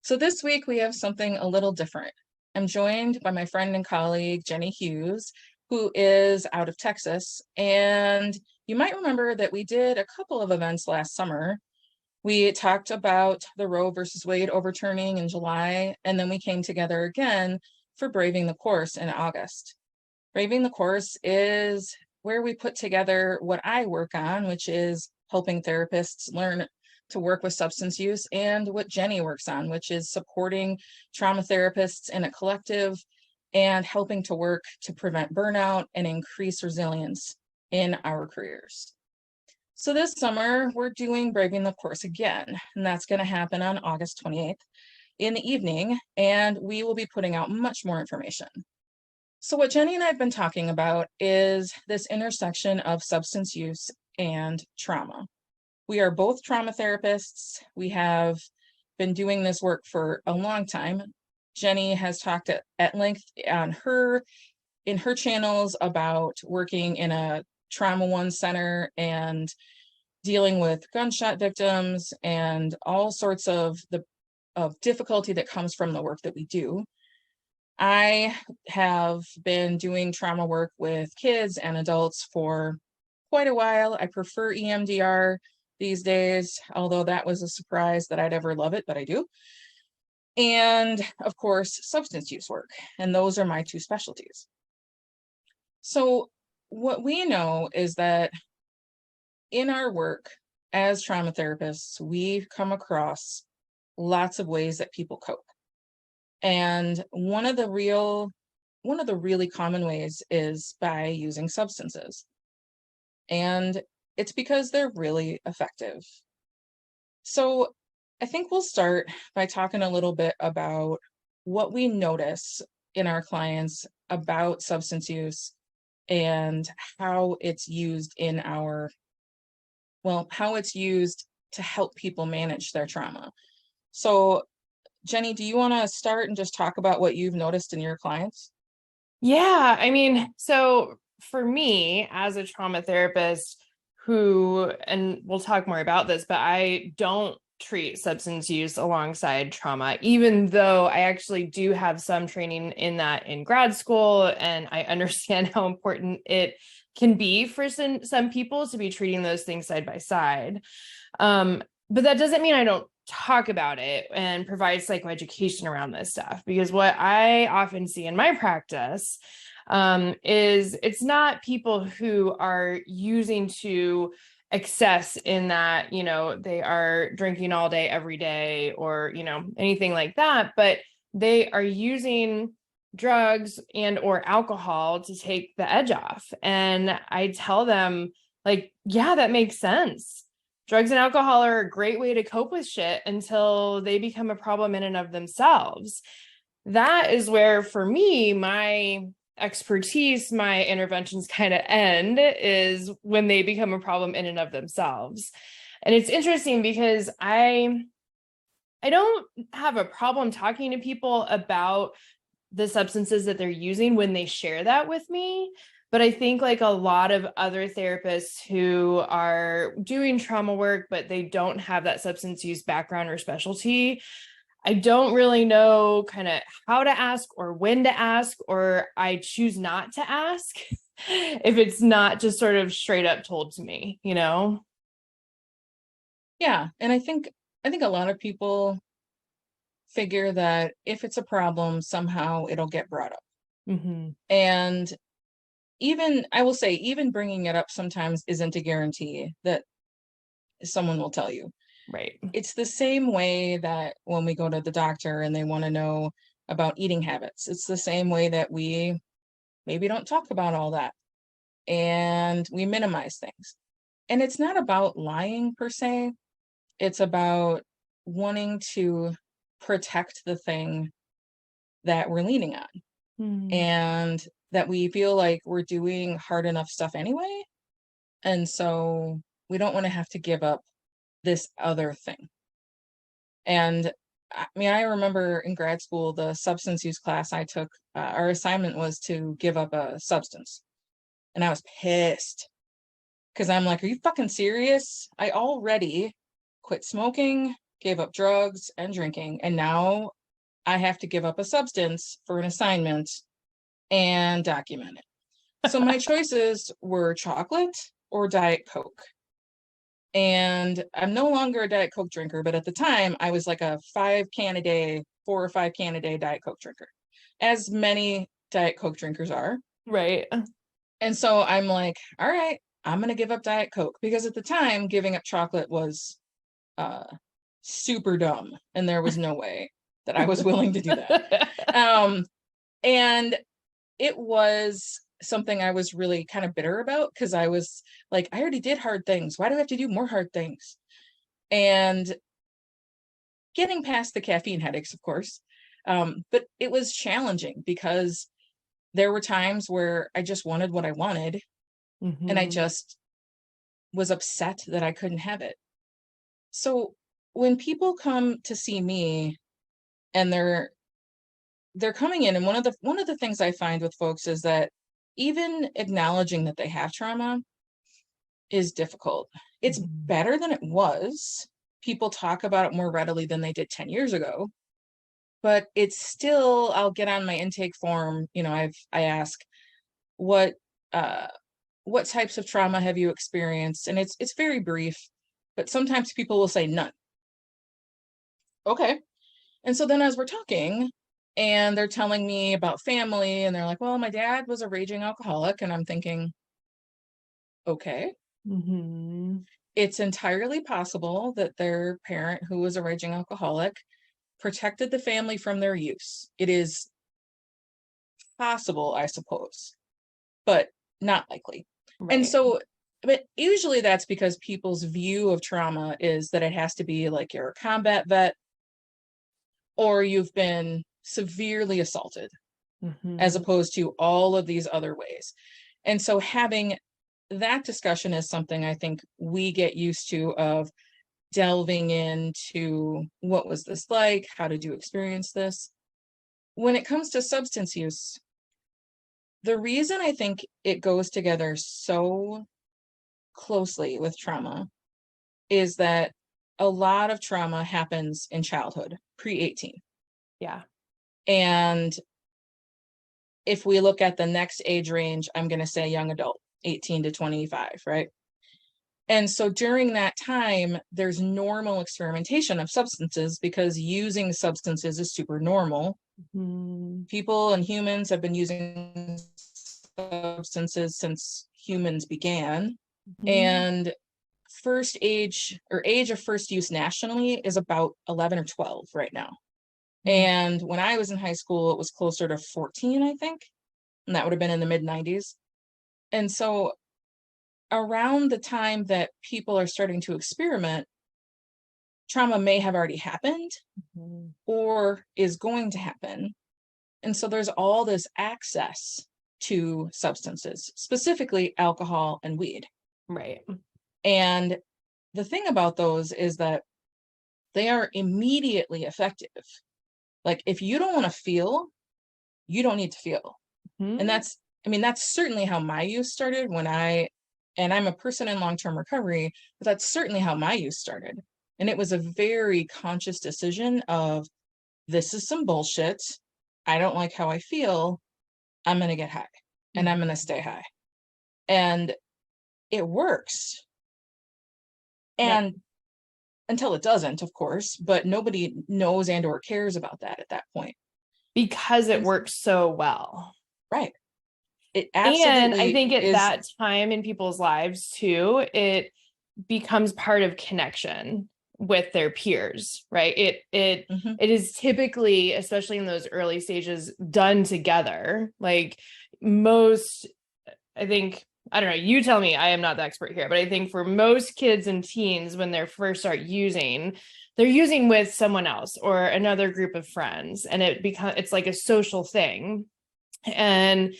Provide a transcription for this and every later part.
So this week we have something a little different. I'm joined by my friend and colleague, Jenny Hughes, who is out of Texas. And you might remember that we did a couple of events last summer. We talked about the Roe versus Wade overturning in July, and then we came together again for Braving the Course in August. Braving the Course is where we put together what I work on, which is helping therapists learn to work with substance use, and what Jenny works on, which is supporting trauma therapists in a collective and helping to work to prevent burnout and increase resilience in our careers. So this summer, we're doing Braving the Course again, and that's going to happen on August 28th in the evening, and we will be putting out much more information. So what Jenny and I have been talking about is this intersection of substance use and trauma. We are both trauma therapists. We have been doing this work for a long time. Jenny has talked at length in her channels about working in a trauma one center and dealing with gunshot victims and all sorts of difficulty that comes from the work that we do. I have been doing trauma work with kids and adults for quite a while. I prefer EMDR these days, although that was a surprise that I'd ever love it, but I do. And of course, substance use work. And those are my two specialties. So what we know is that in our work as trauma therapists, we've come across lots of ways that people cope. And one of the really common ways is by using substances. And it's because they're really effective. So I think we'll start by talking a little bit about what we notice in our clients about substance use and how it's used how it's used to help people manage their trauma. So Jenny, do you want to start and just talk about what you've noticed in your clients? Yeah, so for me as a trauma therapist and we'll talk more about this, but I don't treat substance use alongside trauma, even though I actually do have some training in that in grad school. And I understand how important it can be for some people to be treating those things side by side. But that doesn't mean I don't talk about it and provide psychoeducation around this stuff, because what I often see in my practice is it's not people who are using to excess in that, they are drinking all day, every day, or, anything like that, but they are using drugs and or alcohol to take the edge off. And I tell them, yeah, that makes sense. Drugs and alcohol are a great way to cope with shit until they become a problem in and of themselves. That is where, for me, my expertise, my interventions kind of end, is when they become a problem in and of themselves. And it's interesting because I don't have a problem talking to people about the substances that they're using when they share that with me. But I think like a lot of other therapists who are doing trauma work, but they don't have that substance use background or specialty, I don't really know kind of how to ask or when to ask, or I choose not to ask if it's not just sort of straight up told to me, Yeah. And I think a lot of people figure that if it's a problem, somehow it'll get brought up. Mm-hmm. And I will say, even bringing it up sometimes isn't a guarantee that someone will tell you. Right. It's the same way that when we go to the doctor and they want to know about eating habits, it's the same way that we maybe don't talk about all that and we minimize things. And it's not about lying per se. It's about wanting to protect the thing that we're leaning on. Mm-hmm. And that we feel like we're doing hard enough stuff anyway. And so we don't want to have to give up this other thing. And I remember in grad school, the substance use class I took, our assignment was to give up a substance. And I was pissed because I'm like, are you fucking serious? I already quit smoking, gave up drugs and drinking, and now I have to give up a substance for an assignment and document it. So my choices were chocolate or Diet Coke. And I'm no longer a Diet Coke drinker, but at the time I was like a 4 or 5 can a day Diet Coke drinker, as many Diet Coke drinkers are. Right. And so I'm like, all right, I'm going to give up Diet Coke, because at the time giving up chocolate was uh, super dumb. And there was no way that I was willing to do that. And it was something I was really kind of bitter about, because I was like, I already did hard things. Why do I have to do more hard things? And getting past the caffeine headaches, of course. But it was challenging, because there were times where I just wanted what I wanted, and I just was upset that I couldn't have it. So when people come to see me and they're coming in, and one of the things I find with folks is that even acknowledging that they have trauma is difficult. It's better than it was. People talk about it more readily than they did 10 years ago, but it's still, I'll get on my intake form, I ask what types of trauma have you experienced? And it's very brief, but sometimes people will say none. Okay. And so then as we're talking, and they're telling me about family, and they're like, well, my dad was a raging alcoholic. And I'm thinking, okay. It's entirely possible that their parent, who was a raging alcoholic, protected the family from their use. It is possible, I suppose, but not likely. Right. And so, but usually that's because people's view of trauma is that it has to be like you're a combat vet, or you've been severely assaulted, as opposed to all of these other ways. And so having that discussion is something I think we get used to, of delving into what was this like? How did you experience this? When it comes to substance use, the reason I think it goes together so closely with trauma is that a lot of trauma happens in childhood, pre-18. Yeah. And if we look at the next age range, I'm going to say young adult, 18 to 25, right? And so during that time, there's normal experimentation of substances, because using substances is super normal. People and humans have been using substances since humans began. And age of first use nationally is about 11 or 12 right now. And when I was in high school, it was closer to 14, I think. And that would have been in the mid 90s. And so around the time that people are starting to experiment, trauma may have already happened or is going to happen. And so there's all this access to substances, specifically alcohol and weed. Right. And the thing about those is that they are immediately effective. Like, if you don't want to feel, you don't need to feel. And that's certainly how my use started and I'm a person in long-term recovery, but that's certainly how my use started. And it was a very conscious decision of, this is some bullshit. I don't like how I feel. I'm going to get high, and I'm going to stay high. And it works. And until it doesn't, of course, but nobody knows and or cares about that at that point. Because it works so well. Right. It absolutely and I think at that time in people's lives too, it becomes part of connection with their peers, right? It is typically, especially in those early stages, done together. Like most, I think, I don't know, you tell me, I am not the expert here, but I think for most kids and teens, when they first start using, they're using with someone else or another group of friends, and it's like a social thing. And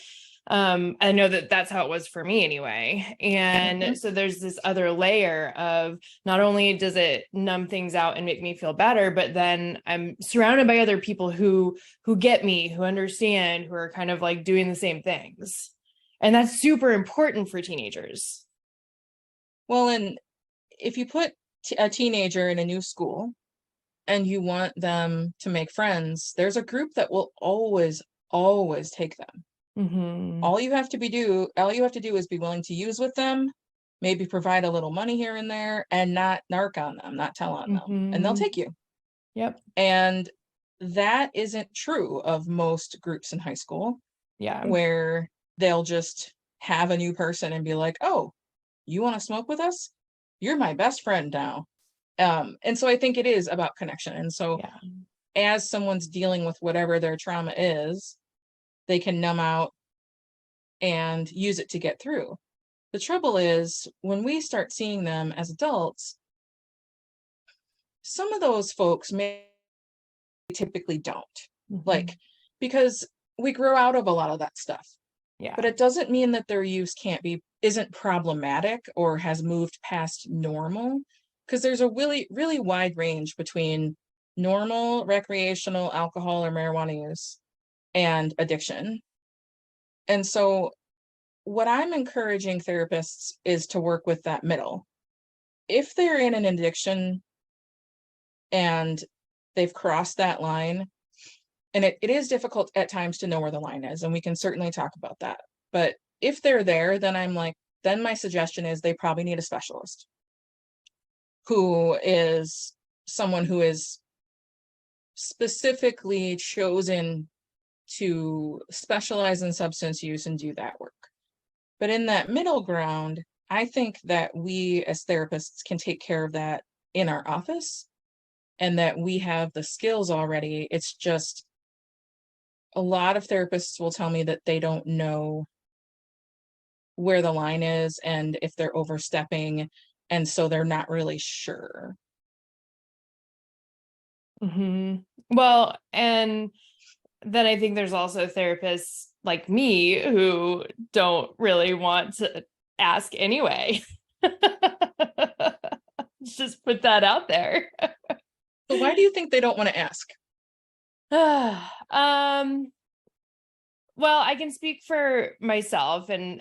I know that that's how it was for me anyway. And so there's this other layer of, not only does it numb things out and make me feel better, but then I'm surrounded by other people who get me, who understand, who are kind of like doing the same things. And that's super important for teenagers. Well, and if you put a teenager in a new school, and you want them to make friends, there's a group that will always take them. All you have to do is be willing to use with them, maybe provide a little money here and there, and not narc on them, not tell on them, and they'll take you. Yep. And that isn't true of most groups in high school, Yeah. where they'll just have a new person and be like, oh, you want to smoke with us? You're my best friend now. And so I think it is about connection. And so Yeah. as someone's dealing with whatever their trauma is, they can numb out and use it to get through. The trouble is when we start seeing them as adults, some of those folks may typically don't, like, because we grow out of a lot of that stuff. Yeah. But it doesn't mean that their use isn't problematic or has moved past normal, because there's a really wide range between normal recreational alcohol or marijuana use and addiction. And so what I'm encouraging therapists is to work with that middle. If they're in an addiction and they've crossed that line, and it is difficult at times to know where the line is, and we can certainly talk about that. But if they're there, then my suggestion is they probably need a specialist who is someone who is specifically chosen to specialize in substance use and do that work. But in that middle ground, I think that we as therapists can take care of that in our office, and that we have the skills already. It's just a lot of therapists will tell me that they don't know where the line is and if they're overstepping, and so they're not really sure. Well, and then I think there's also therapists like me who don't really want to ask anyway. Just put that out there. So why do you think they don't want to ask? Well, I can speak for myself and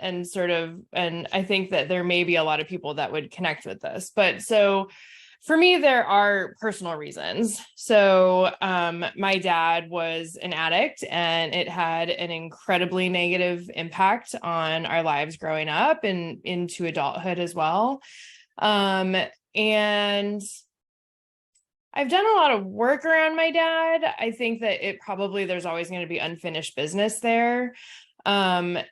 I think that there may be a lot of people that would connect with this. But so for me, there are personal reasons. So my dad was an addict, and it had an incredibly negative impact on our lives growing up and into adulthood as well. And I've done a lot of work around my dad. I think that there's always going to be unfinished business there. And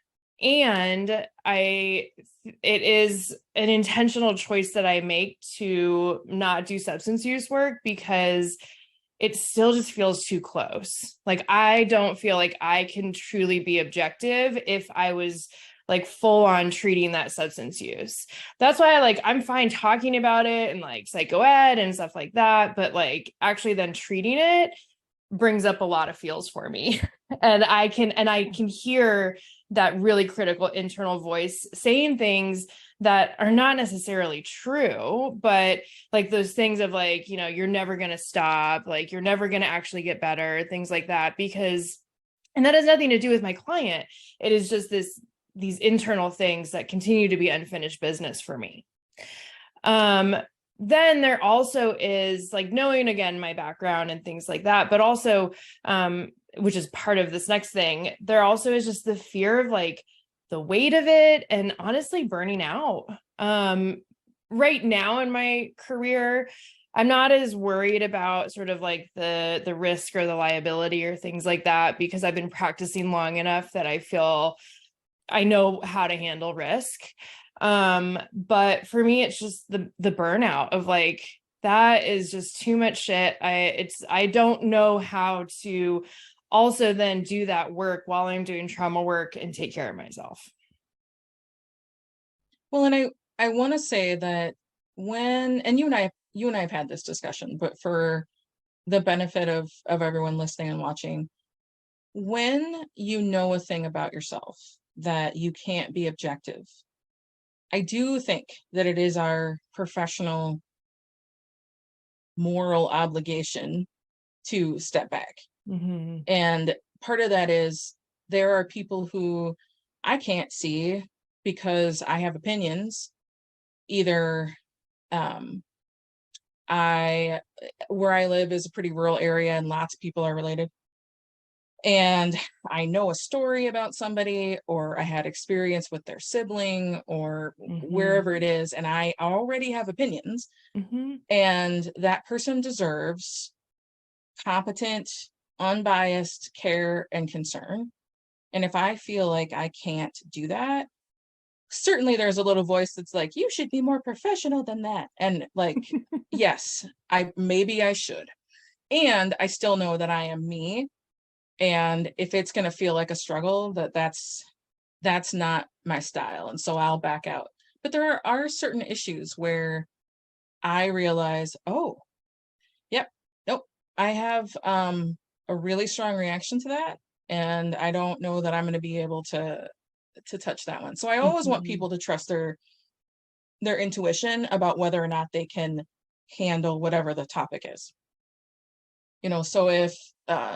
it is an intentional choice that I make to not do substance use work, because it still just feels too close. Like, I don't feel like I can truly be objective if I was like full on treating that substance use. That's why I'm fine talking about it and like psychoed and stuff like that. But like actually then treating it brings up a lot of feels for me. and I can hear that really critical internal voice saying things that are not necessarily true, but like those things of like, you're never going to stop, like you're never going to actually get better, things like that. And that has nothing to do with my client. It is just these internal things that continue to be unfinished business for me. Then there also is like knowing again my background and things like that, but also which is part of this next thing, there also is just the fear of like the weight of it and honestly burning out. Right now in my career, I'm not as worried about sort of like the risk or the liability or things like that, because I've been practicing long enough that I feel I know how to handle risk. But for me, it's just the burnout of like, that is just too much shit. I don't know how to also then do that work while I'm doing trauma work and take care of myself. Well, and I want to say that and you and I have had this discussion, but for the benefit of everyone listening and watching, when you know a thing about yourself that you can't be objective, I do think that it is our professional moral obligation to step back. And part of that is there are people who I can't see because I have opinions, either Where I live is a pretty rural area and lots of people are related. And I know a story about somebody, or I had experience with their sibling, or wherever it is, and I already have opinions, and that person deserves competent, unbiased care and concern. And if I feel like I can't do that, certainly there's a little voice that's like, you should be more professional than that. And like, yes, maybe I should. And I still know that I am me. And if it's going to feel like a struggle, that's not my style. And so I'll back out. But there are certain issues where I realize, oh, yep, nope, I have a really strong reaction to that. And I don't know that I'm going to be able to touch that one. So I always want people to trust their intuition about whether or not they can handle whatever the topic is. So if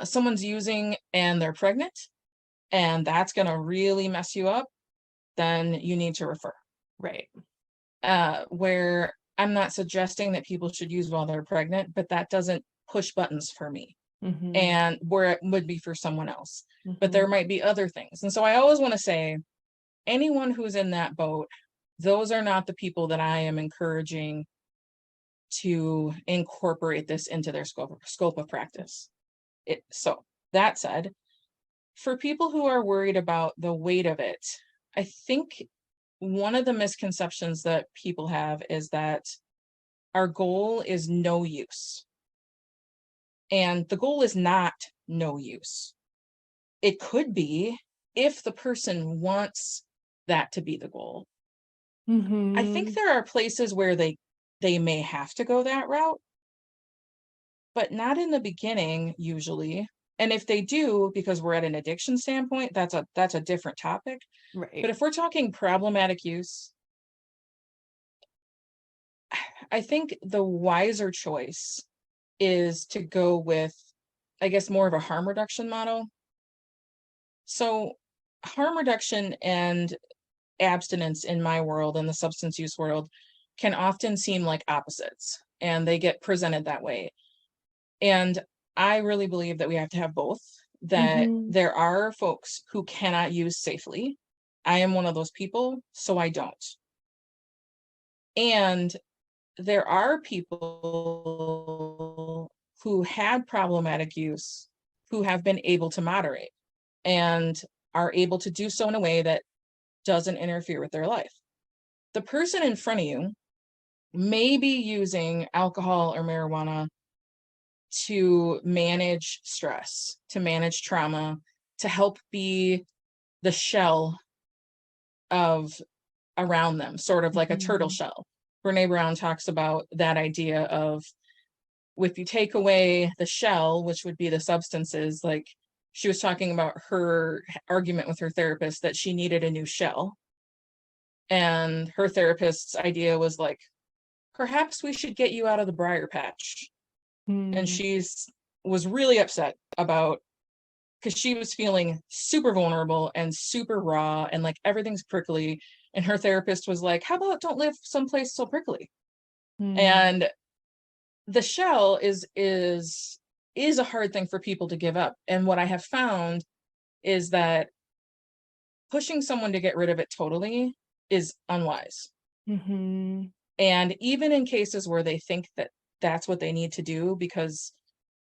someone's using and they're pregnant and that's going to really mess you up, then you need to refer. Right. Where I'm not suggesting that people should use while they're pregnant, but that doesn't push buttons for me. And where it would be for someone else. But there might be other things. And so I always want to say, anyone who's in that boat, those are not the people that I am encouraging to incorporate this into their scope of practice. So that said, for people who are worried about the weight of it, I think one of the misconceptions that people have is that our goal is no use. And the goal is not no use. It could be if the person wants that to be the goal. I think there are places where they may have to go that route, but not in the beginning usually. And if they do, because we're at an addiction standpoint, that's a different topic. Right. But if we're talking problematic use, I think the wiser choice is to go with, I guess, more of a harm reduction model. So harm reduction and abstinence in my world, in the substance use world, can often seem like opposites, and they get presented that way. And I really believe that we have to have both, that there are folks who cannot use safely. I am one of those people, so I don't. And there are people who had problematic use who have been able to moderate and are able to do so in a way that doesn't interfere with their life. The person in front of you may be using alcohol or marijuana to manage stress, to manage trauma, to help be the shell of around them, sort of like a turtle shell. Brene Brown talks about that idea of, if you take away the shell, which would be the substances, like she was talking about her argument with her therapist that she needed a new shell. And her therapist's idea was like, perhaps we should get you out of the briar patch. And was really upset about, because she was feeling super vulnerable and super raw and like everything's prickly. And her therapist was like, how about don't live someplace so prickly? And the shell is a hard thing for people to give up. And what I have found is that pushing someone to get rid of it totally is unwise. And even in cases where they think that that's what they need to do because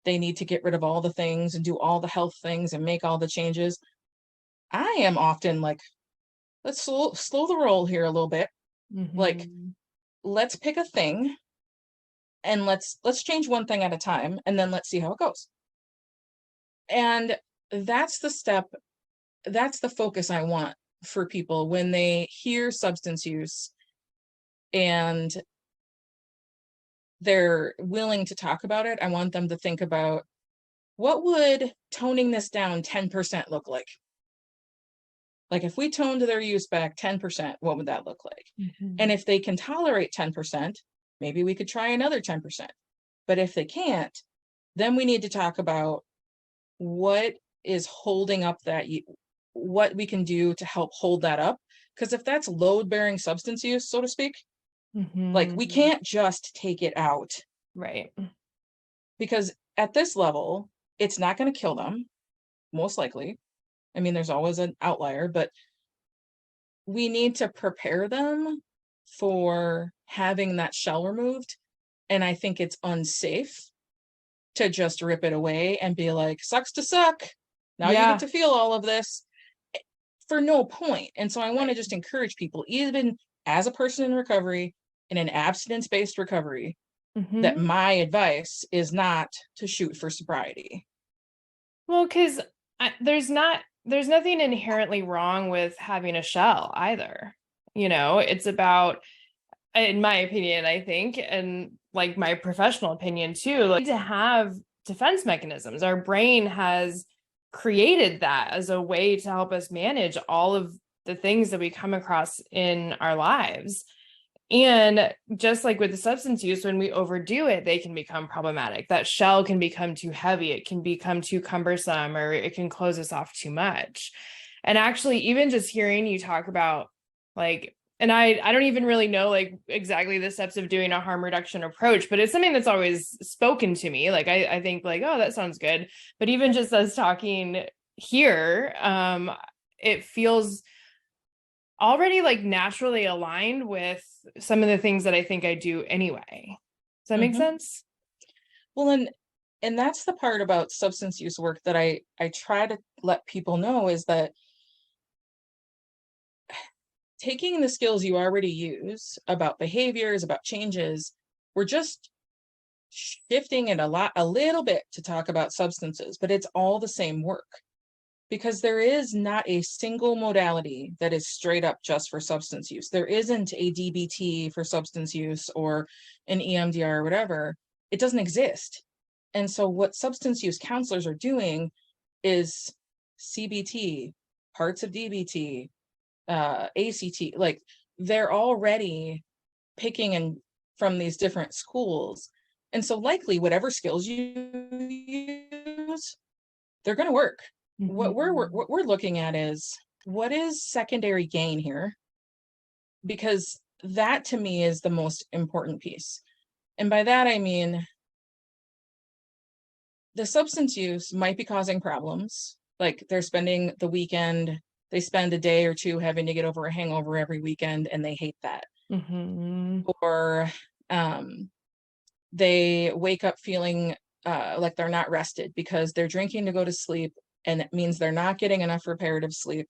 they need to get rid of all the things and do all the health things and make all the changes, I am often like, let's slow the roll here a little bit. Like, let's pick a thing and let's change one thing at a time, and then let's see how it goes. And that's the step, that's the focus I want for people when they hear substance use and they're willing to talk about it. I want them to think about, what would toning this down 10% look like? Like if we toned their use back 10%, what would that look like? And if they can tolerate 10%, maybe we could try another 10%. But if they can't, then we need to talk about what is holding up that, what we can do to help hold that up. Because if that's load-bearing substance use, so to speak, like we can't just take it out Right. Because at this level, it's not going to kill them, most likely. I mean, there's always an outlier, but we need to prepare them for having that shell removed. And I think it's unsafe to just rip it away and be like, sucks to suck. Now you get Yeah. to feel all of this for no point. And so I want to Right. just encourage people, even as a person in recovery, in an abstinence-based recovery, that Hmm. my advice is not to shoot for sobriety. Well, because there's nothing inherently wrong with having a shell either. It's about, in my opinion, I think, and like my professional opinion too, like to have defense mechanisms. Our brain has created that as a way to help us manage all of the things that we come across in our lives. And just like with the substance use, when we overdo it, they can become problematic. That shell can become too heavy, it can become too cumbersome, or it can close us off too much. And actually, even just hearing you talk about like, and I don't even really know like exactly the steps of doing a harm reduction approach, but it's something that's always spoken to me. Like I think like, oh, that sounds good. But even just us talking here, it feels already like naturally aligned with some of the things that I think I do anyway. Does that make Mm-hmm. sense? Well, and that's the part about substance use work that I try to let people know is that taking the skills you already use about behaviors, about changes, we're just shifting it a little bit to talk about substances, but it's all the same work because there is not a single modality that is straight up just for substance use. There isn't a DBT for substance use or an EMDR or whatever. It doesn't exist. And so what substance use counselors are doing is CBT, parts of DBT, ACT, like they're already picking and from these different schools. And so likely whatever skills you use, they're going to work. Mm-hmm. What we're looking at is what is secondary gain here? Because that to me is the most important piece. And by that I mean the substance use might be causing problems. Like they're spending the weekend, they spend a day or two having to get over a hangover every weekend and they hate that. Mm-hmm. Or they wake up feeling like they're not rested because they're drinking to go to sleep and it means they're not getting enough reparative sleep.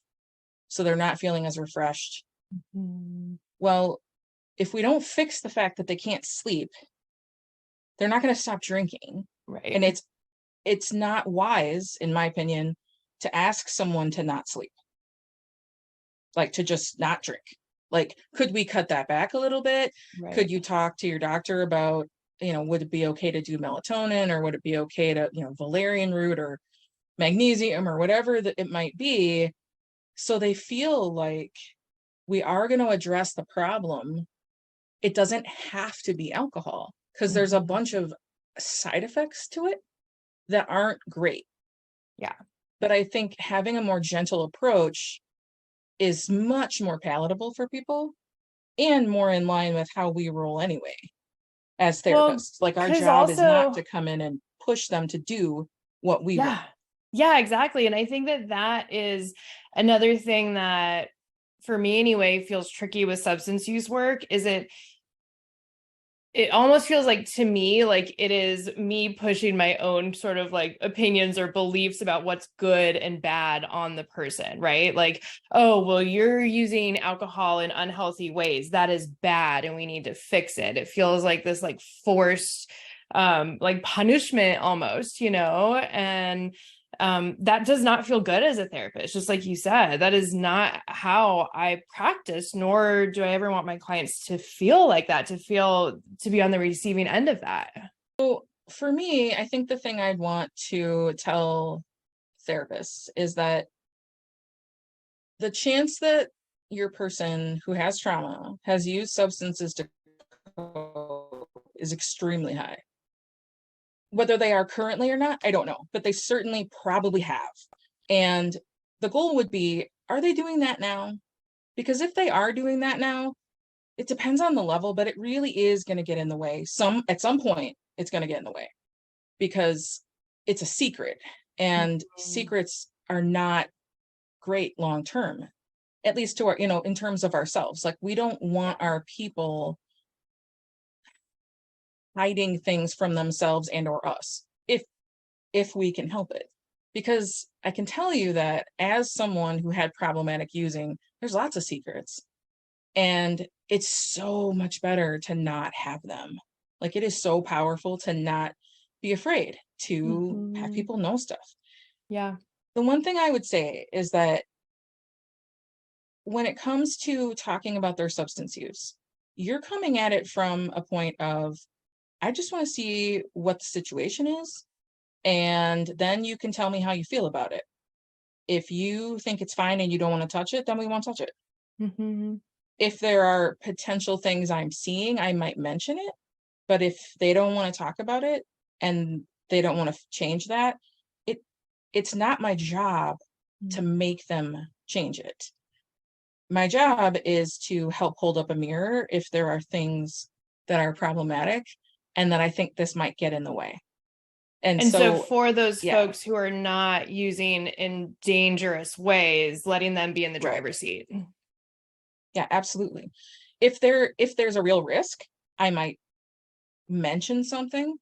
So they're not feeling as refreshed. Mm-hmm. Well, if we don't fix the fact that they can't sleep, they're not going to stop drinking. And Right. it's not wise, in my opinion, to ask someone to not sleep, like to just not drink. Like, could we cut that back a little bit? Could Right. you talk to your doctor about, would it be okay to do melatonin or would it be okay to, valerian root or magnesium or whatever that it might be? So they feel like we are going to address the problem. It doesn't have to be alcohol because there's a Mm-hmm. bunch of side effects to it that aren't great. Yeah. But I think having a more gentle approach is much more palatable for people and more in line with how we roll anyway as Well, therapists. Like our because job is not also, to come in and push them to do what we want. yeah. Yeah, exactly. And I think that that is another thing that for me anyway feels tricky with substance use work is it almost feels like to me like it is me pushing my own sort of like opinions or beliefs about what's good and bad on the person, right? Like, oh, well, you're using alcohol in unhealthy ways, that is bad and we need to fix it. It feels like this like forced like punishment almost, and that does not feel good as a therapist. Just like you said, that is not how I practice, nor do I ever want my clients to feel like that, to be on the receiving end of that. So for me, I think the thing I'd want to tell therapists is that the chance that your person who has trauma has used substances to cope is extremely high. Whether they are currently or not, I don't know, but they certainly probably have. And the goal would be, are they doing that now? Because if they are doing that now, it depends on the level, but it really is going to get in the way. At some point, it's going to get in the way because it's a secret, and secrets are not great long term, at least to our, in terms of ourselves. Like, we don't want our people hiding things from themselves and or us, if we can help it. Because I can tell you that as someone who had problematic using, there's lots of secrets, and it's so much better to not have them. Like, it is so powerful to not be afraid to have people know stuff. Yeah. The one thing I would say is that when it comes to talking about their substance use, you're coming at it from a point of, I just want to see what the situation is, and then you can tell me how you feel about it. If you think it's fine and you don't want to touch it, then we won't touch it. If there are potential things I'm seeing, I might mention it. But if they don't want to talk about it and they don't want to change that, it's not my job to make them change it. My job is to help hold up a mirror if there are things that are problematic and that I think this might get in the way. And so for those yeah, folks who are not using in dangerous ways, letting them be in the driver's seat. Yeah, absolutely. If there's a real risk, I might mention something.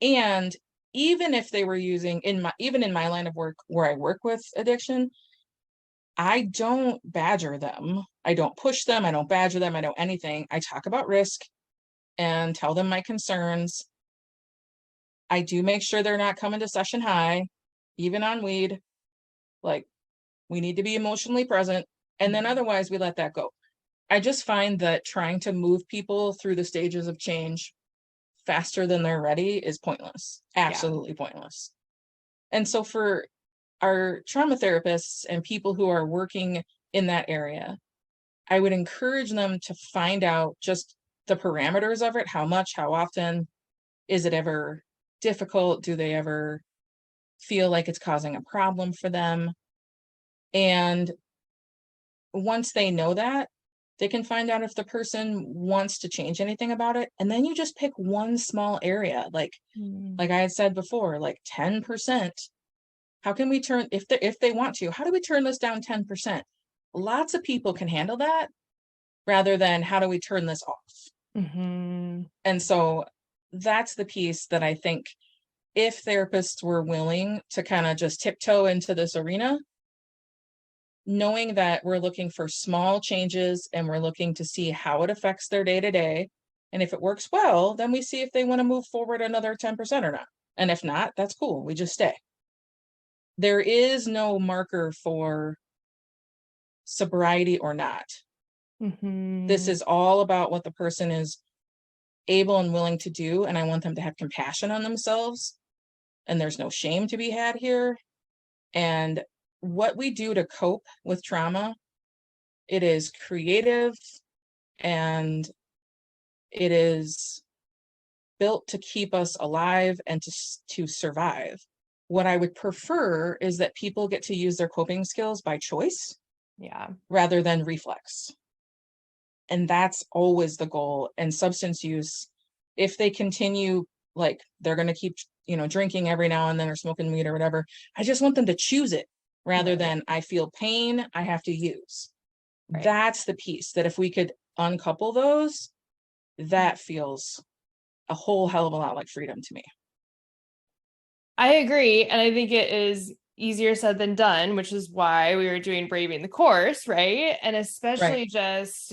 And even if they were using even in my line of work where I work with addiction, I don't badger them. I don't push them. I don't badger them. I don't anything. I talk about risk and tell them my concerns. I do make sure they're not coming to session high, even on weed. Like, we need to be emotionally present. And then otherwise we let that go. I just find that trying to move people through the stages of change faster than they're ready is pointless. Absolutely pointless. And so for our trauma therapists and people who are working in that area, I would encourage them to find out just the parameters of it. How much, how often, is it ever difficult? Do they ever feel like it's causing a problem for them? And once they know that, they can find out if the person wants to change anything about it. And then you just pick one small area, like I had said before, like 10%. How can we turn, if they want to, how do we turn this down 10%? Lots of people can handle that rather than how do we turn this off? And so that's the piece that I think, if therapists were willing to kind of just tiptoe into this arena, knowing that we're looking for small changes and we're looking to see how it affects their day to day. And if it works well, then we see if they want to move forward another 10% or not. And if not, that's cool. We just stay. There is no marker for sobriety or not. This is all about what the person is able and willing to do. And I want them to have compassion on themselves. And there's no shame to be had here. And what we do to cope with trauma, it is creative and it is built to keep us alive and to survive. What I would prefer is that people get to use their coping skills by choice, rather than reflex. And that's always the goal. And substance use, if they continue, like they're going to keep, drinking every now and then or smoking weed or whatever, I just want them to choose it rather than I feel pain, I have to use. That's the piece that if we could uncouple those, that feels a whole hell of a lot like freedom to me. I agree. And I think it is easier said than done, which is why we were doing Braving the Course, right? And especially just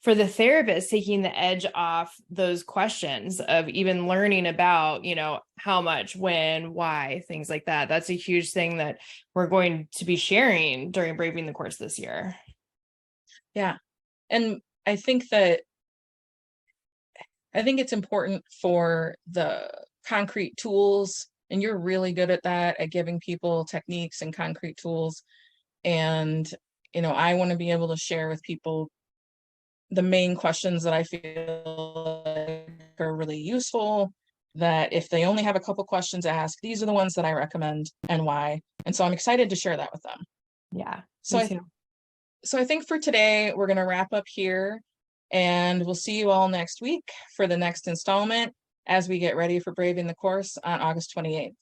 for the therapist, taking the edge off those questions of even learning about, how much, when, why, things like that. That's a huge thing that we're going to be sharing during Braving the Course this year. Yeah. And I think it's important for the concrete tools, and you're really good at that, at giving people techniques and concrete tools. And, I want to be able to share with people the main questions that I feel like are really useful, that if they only have a couple questions asked, these are the ones that I recommend and why. And so I'm excited to share that with them. Yeah. So I think for today, we're going to wrap up here. And we'll see you all next week for the next installment as we get ready for Braving the Course on August 28th.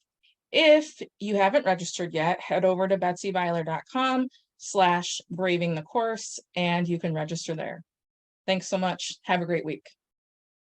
If you haven't registered yet, head over to betsybyler.com/braving the course and you can register there. Thanks so much. Have a great week.